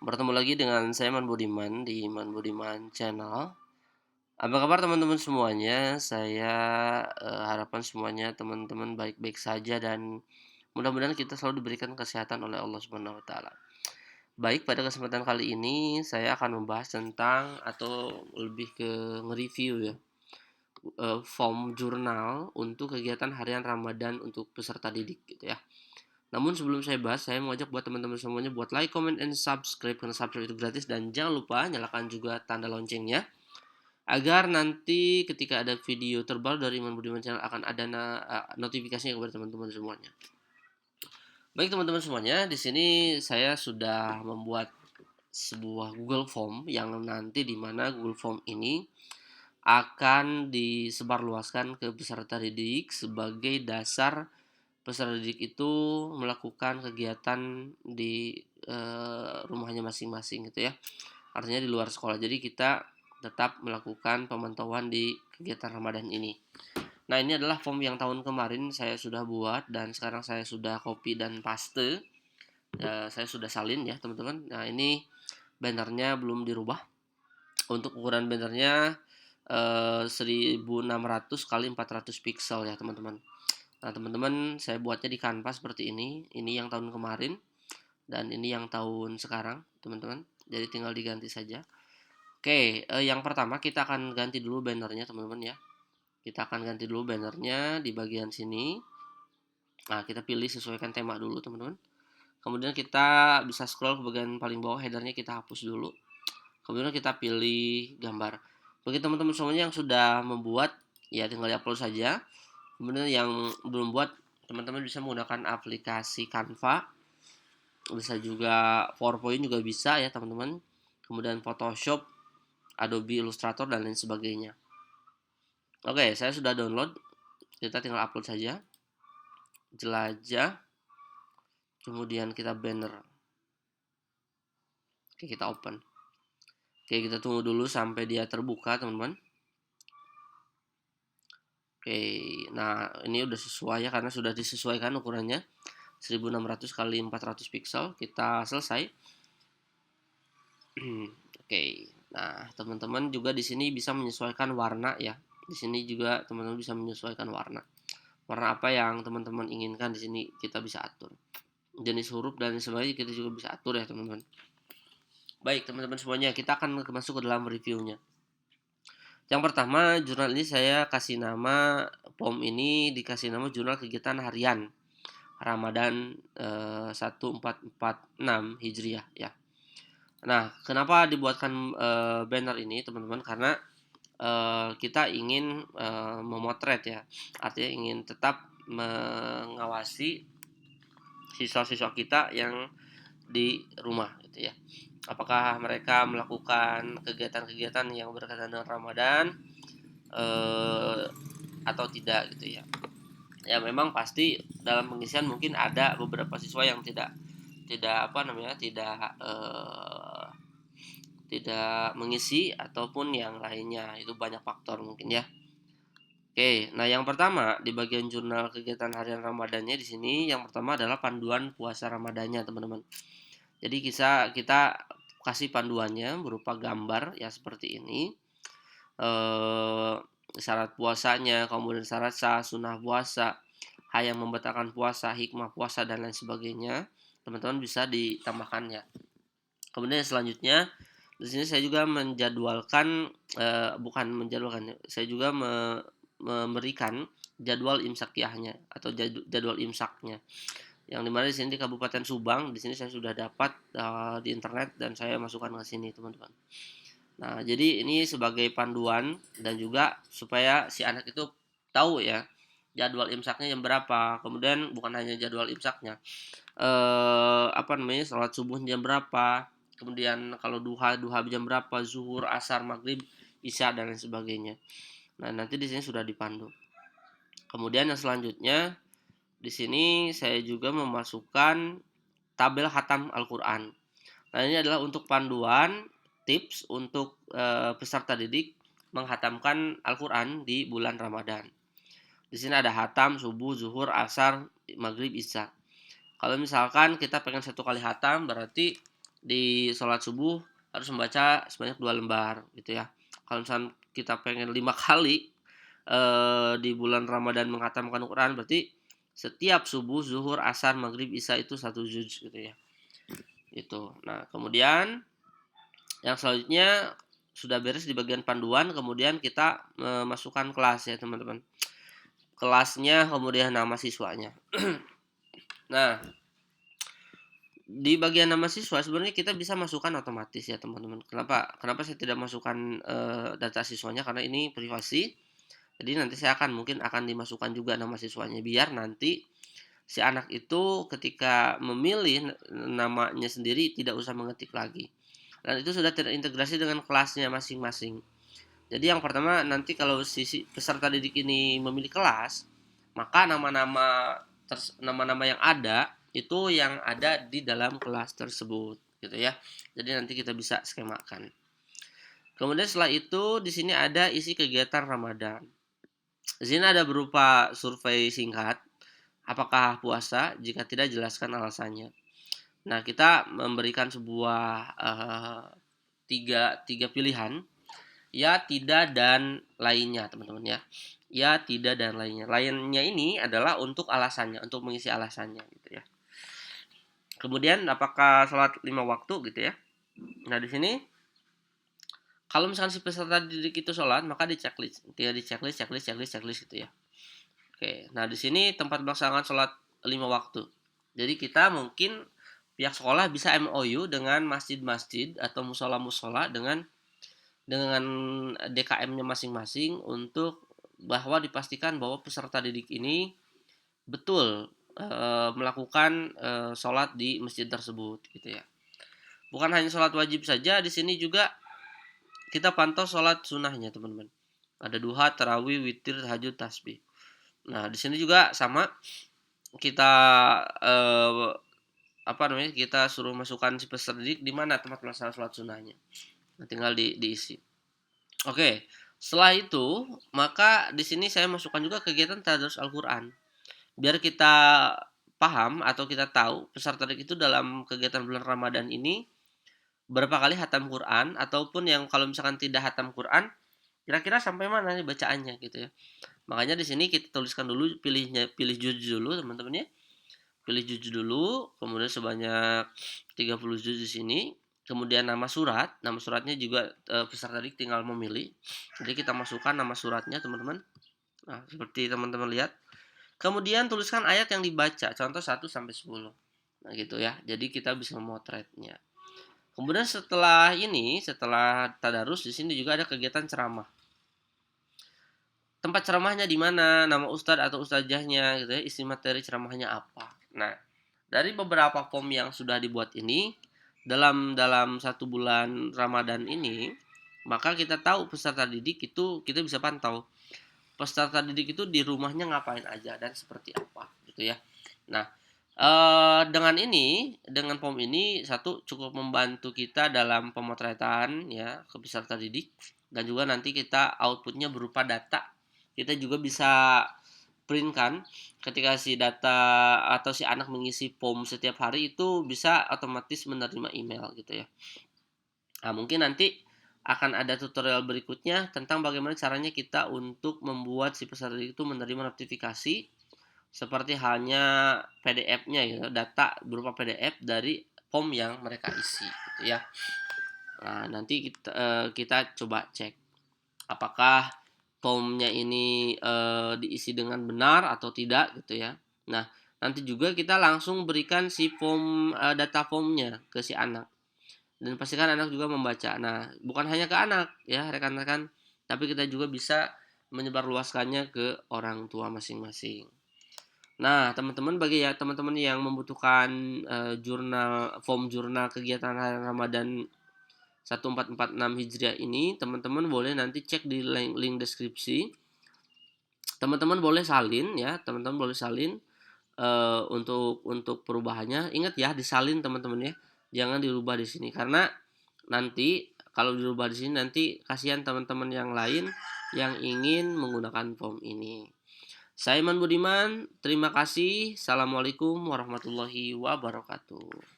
Bertemu lagi dengan saya Man Budiman di Man Budiman Channel. Apa kabar teman-teman semuanya? Harapkan semuanya teman-teman baik-baik saja dan mudah-mudahan kita selalu diberikan kesehatan oleh Allah Subhanahu wa taala. Baik, pada kesempatan kali ini saya akan membahas tentang atau lebih ke nge-review ya, form jurnal untuk kegiatan harian Ramadan untuk peserta didik gitu ya. Namun sebelum saya bahas, saya mengajak buat teman-teman semuanya buat like, comment, and subscribe karena subscribe itu gratis dan jangan lupa nyalakan juga tanda loncengnya agar nanti ketika ada video terbaru dari Iman Budiman Channel akan ada notifikasinya kepada teman-teman semuanya. Baik teman-teman semuanya, di sini saya sudah membuat sebuah Google Form yang nanti di mana Google Form ini akan disebarluaskan ke peserta didik sebagai dasar peserta didik itu melakukan kegiatan di rumahnya masing-masing gitu ya. Artinya di luar sekolah. Jadi kita tetap melakukan pemantauan di kegiatan Ramadan ini. Nah, ini adalah form yang tahun kemarin saya sudah buat dan sekarang saya sudah copy dan paste. Saya sudah salin ya, teman-teman. Nah, ini bannernya belum dirubah. Untuk ukuran bannernya 1600 kali 400 pixel ya, teman-teman. Nah, teman-teman, saya buatnya di Canva seperti ini. Ini yang tahun kemarin dan ini yang tahun sekarang, teman-teman. Jadi tinggal diganti saja. Oke, yang pertama kita akan ganti dulu bannernya, teman-teman ya. Kita akan ganti dulu bannernya di bagian sini. Nah, kita pilih sesuaikan tema dulu, teman-teman. Kemudian kita bisa scroll ke bagian paling bawah, headernya kita hapus dulu. Kemudian kita pilih gambar. Bagi teman-teman semuanya yang sudah membuat, ya tinggal di-upload saja. Kemudian yang belum buat, teman-teman bisa menggunakan aplikasi Canva, bisa juga PowerPoint juga bisa ya teman-teman. Kemudian Photoshop, Adobe Illustrator dan lain sebagainya. Oke, saya sudah download. Kita tinggal upload saja. Jelajah. Kemudian kita banner. Oke, kita open. Oke, kita tunggu dulu sampai dia terbuka, teman-teman. Oke, nah ini udah sesuai ya karena sudah disesuaikan ukurannya 1600 kali 400 pixel. Kita selesai. Oke. Nah, teman-teman juga di sini bisa menyesuaikan warna ya. Di sini juga teman-teman bisa menyesuaikan warna. Warna apa yang teman-teman inginkan di sini kita bisa atur. Jenis huruf dan sebagainya kita juga bisa atur ya, teman-teman. Baik, teman-teman semuanya, kita akan masuk ke dalam reviewnya. Yang pertama, jurnal ini saya kasih nama, form ini dikasih nama jurnal kegiatan harian Ramadan 1446 Hijriah ya. Nah, kenapa dibuatkan banner ini, teman-teman? Karena kita ingin memotret ya. Artinya ingin tetap mengawasi siswa-siswa kita yang di rumah gitu ya. Apakah mereka melakukan kegiatan-kegiatan yang berkaitan dengan Ramadan atau tidak gitu ya. Ya memang pasti dalam pengisian mungkin ada beberapa siswa yang tidak apa namanya tidak mengisi ataupun yang lainnya, itu banyak faktor mungkin ya. Oke, nah yang pertama di bagian jurnal kegiatan harian Ramadannya di sini yang pertama adalah panduan puasa Ramadannya, teman-teman. Jadi kita kasih panduannya berupa gambar ya seperti ini. Syarat puasanya, kemudian syarat sah, sunnah puasa, hal yang membatalkan puasa, hikmah puasa dan lain sebagainya. Teman-teman bisa ditambahkannya. Kemudian selanjutnya di sini saya juga menjadwalkan bukan menjadwalkan, saya juga memberikan jadwal imsakiahnya atau jadwal imsaknya. Yang dimana di sini di Kabupaten Subang, di sini saya sudah dapat di internet dan saya masukkan ke sini, teman-teman. Nah, jadi ini sebagai panduan dan juga supaya si anak itu tahu ya jadwal imsaknya jam berapa. Kemudian bukan hanya jadwal imsaknya, sholat subuh jam berapa. Kemudian kalau duha jam berapa, zuhur, asar, maghrib, isya dan lain sebagainya. Nah, nanti di sini sudah dipandu. Kemudian yang selanjutnya di sini saya juga memasukkan tabel khatam Al-Qur'an. Nah, ini adalah untuk panduan tips untuk peserta didik menghatamkan Al-Qur'an di bulan Ramadan. Di sini ada hatam, subuh, zuhur, asar, maghrib, isya. Kalau misalkan kita pengen satu kali hatam berarti di sholat subuh harus membaca sebanyak 2 lembar gitu ya. Kalau misalkan kita pengen 5 kali, di bulan Ramadan menghatamkan Quran, berarti setiap subuh, zuhur, asar, maghrib, isya itu 1 juz gitu ya, itu. Nah, kemudian yang selanjutnya sudah beres di bagian panduan, kemudian kita memasukkan kelas ya teman-teman. Kelasnya, kemudian nama siswanya. Nah, di bagian nama siswa sebenarnya kita bisa masukkan otomatis ya teman-teman. Kenapa? Kenapa saya tidak masukkan data siswanya? Karena ini privasi. Jadi nanti saya mungkin akan dimasukkan juga nama siswanya biar nanti si anak itu ketika memilih namanya sendiri tidak usah mengetik lagi. Dan itu sudah terintegrasi dengan kelasnya masing-masing. Jadi yang pertama nanti kalau si peserta didik ini memilih kelas, maka nama-nama yang ada itu yang ada di dalam kelas tersebut gitu ya. Jadi nanti kita bisa skemakan. Kemudian setelah itu di sini ada isi kegiatan Ramadan. Di sini ada berupa survei singkat, apakah puasa, jika tidak jelaskan alasannya. Nah, kita memberikan sebuah tiga pilihan, ya, tidak, dan lainnya, teman-teman ya. Ya, tidak, dan lainnya. Lainnya ini adalah untuk alasannya, untuk mengisi alasannya gitu ya. Kemudian apakah sholat 5 waktu gitu ya. Nah, di sini kalau misalkan si peserta didik itu sholat, maka checklist gitu ya. Oke, nah di sini tempat pelaksanaan sholat 5 waktu. Jadi kita mungkin pihak sekolah bisa MOU dengan masjid-masjid atau musola-musola dengan DKM-nya masing-masing untuk bahwa dipastikan bahwa peserta didik ini betul melakukan sholat di masjid tersebut gitu ya. Bukan hanya sholat wajib saja, di sini juga kita pantau sholat sunnahnya teman-teman. Ada duha, tarawih, witir, tahajud, tasbih. Nah di sini juga sama, kita kita suruh masukkan si peserta didik di mana tempat pelaksanaan sholat sunnahnya. Nah, tinggal diisi. Oke, setelah itu maka di sini saya masukkan juga kegiatan tadarus Al-Qur'an. Biar kita paham atau kita tahu peserta didik itu dalam kegiatan bulan Ramadan ini berapa kali hatam Quran, ataupun yang kalau misalkan tidak hatam Quran kira-kira sampai mana nih bacaannya gitu ya. Makanya di sini kita tuliskan dulu, pilih juz dulu teman-teman ya. Pilih juz dulu, kemudian sebanyak 30 juz di sini. Kemudian nama suratnya juga peserta didik tinggal memilih. Jadi kita masukkan nama suratnya teman-teman. Nah, seperti teman-teman lihat. Kemudian tuliskan ayat yang dibaca, contoh 1 sampai 10. Nah, gitu ya. Jadi kita bisa memotretnya. Kemudian setelah tadarus di sini juga ada kegiatan ceramah. Tempat ceramahnya di mana, nama ustadz atau ustazahnya gitu ya, isi materi ceramahnya apa. Nah, dari beberapa form yang sudah dibuat ini dalam 1 bulan Ramadan ini, maka kita tahu peserta didik itu kita bisa pantau. Peserta didik itu di rumahnya ngapain aja dan seperti apa gitu ya. Nah, dengan form ini satu cukup membantu kita dalam pemotretan ya ke peserta didik, dan juga nanti kita outputnya berupa data. Kita juga bisa print kan ketika si data atau si anak mengisi form setiap hari itu bisa otomatis menerima email gitu ya. Nah, mungkin nanti akan ada tutorial berikutnya tentang bagaimana caranya kita untuk membuat si peserta didik itu menerima notifikasi seperti halnya PDF-nya gitu, data berupa PDF dari form yang mereka isi gitu ya. Nah, nanti kita coba cek apakah formnya ini diisi dengan benar atau tidak gitu ya. Nah, nanti juga kita langsung berikan si form data formnya ke si anak. Dan pastikan anak juga membaca. Nah, bukan hanya ke anak ya rekan-rekan, tapi kita juga bisa menyebarluaskannya ke orang tua masing-masing. Nah, teman-teman, bagi ya teman-teman yang membutuhkan form jurnal kegiatan hari Ramadan 1446 Hijriah ini, teman-teman boleh nanti cek di link deskripsi. Teman-teman boleh salin ya, teman-teman boleh salin untuk perubahannya. Ingat ya, disalin teman-teman ya. Jangan dirubah di sini karena nanti kalau dirubah di sini nanti kasihan teman-teman yang lain yang ingin menggunakan form ini. Saya Iman Budiman, terima kasih. Assalamualaikum warahmatullahi wabarakatuh.